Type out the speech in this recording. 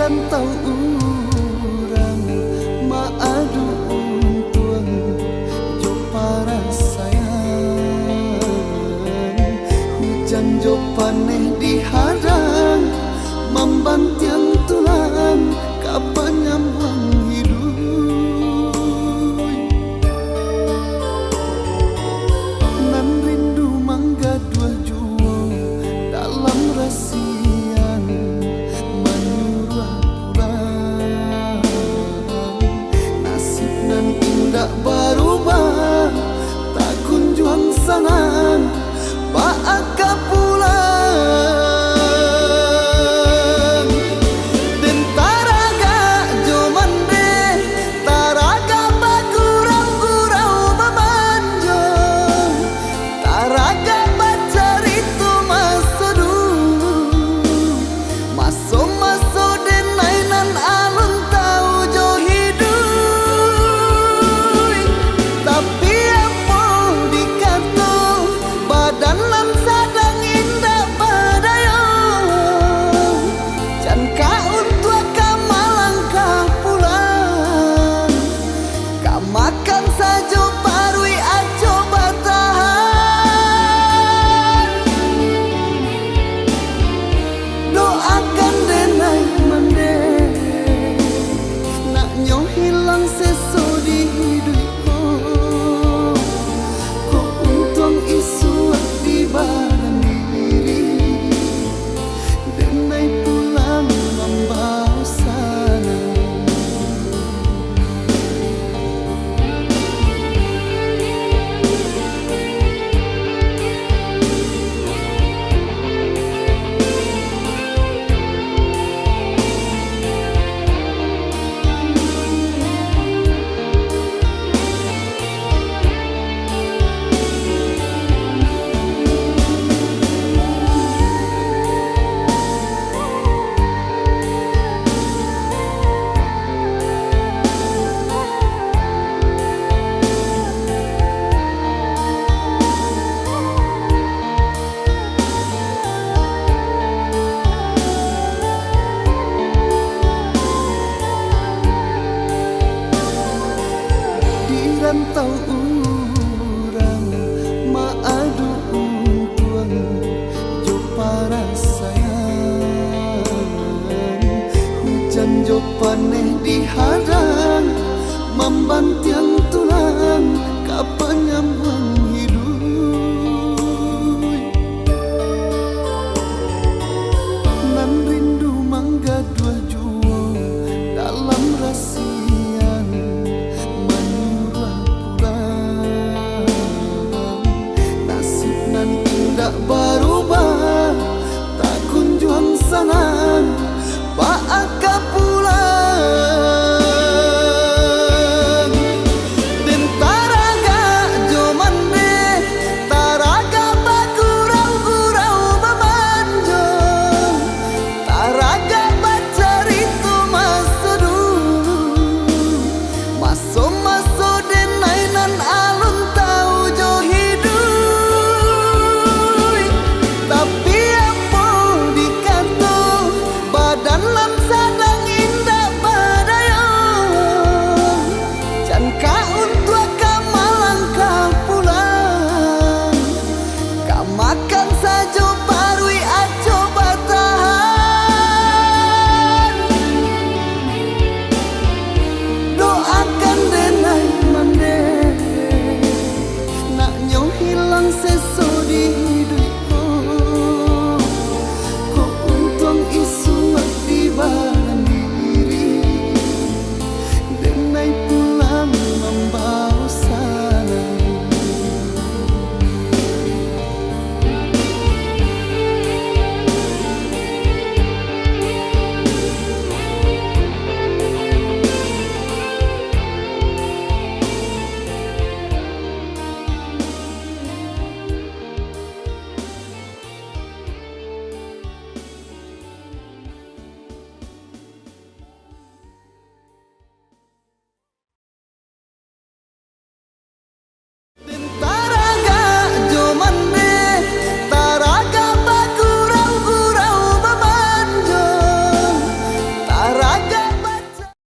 rantau urang maadu untuang jo para sayang, hujan jo paneh dihadang membantiang tulang kapan nyambang hidup nan rindu mangga dua jua dalam rasian menyurah pulang nasib nan indah berubah tak kunjung sangan baaka pulang. Makan saja parui ajo batahan, doakan denai mande nak nyo hilang seso di hidupku, ko untung isu di badan diri denai pulang membawa sana. Rantau urang maadu untuang jo para sayang, hujan jo paneh dihadang membantiang tulang kapan nyambang hidup nan rindu mangga dua jua dalam rasian tak berubah tak kunjung sangan baak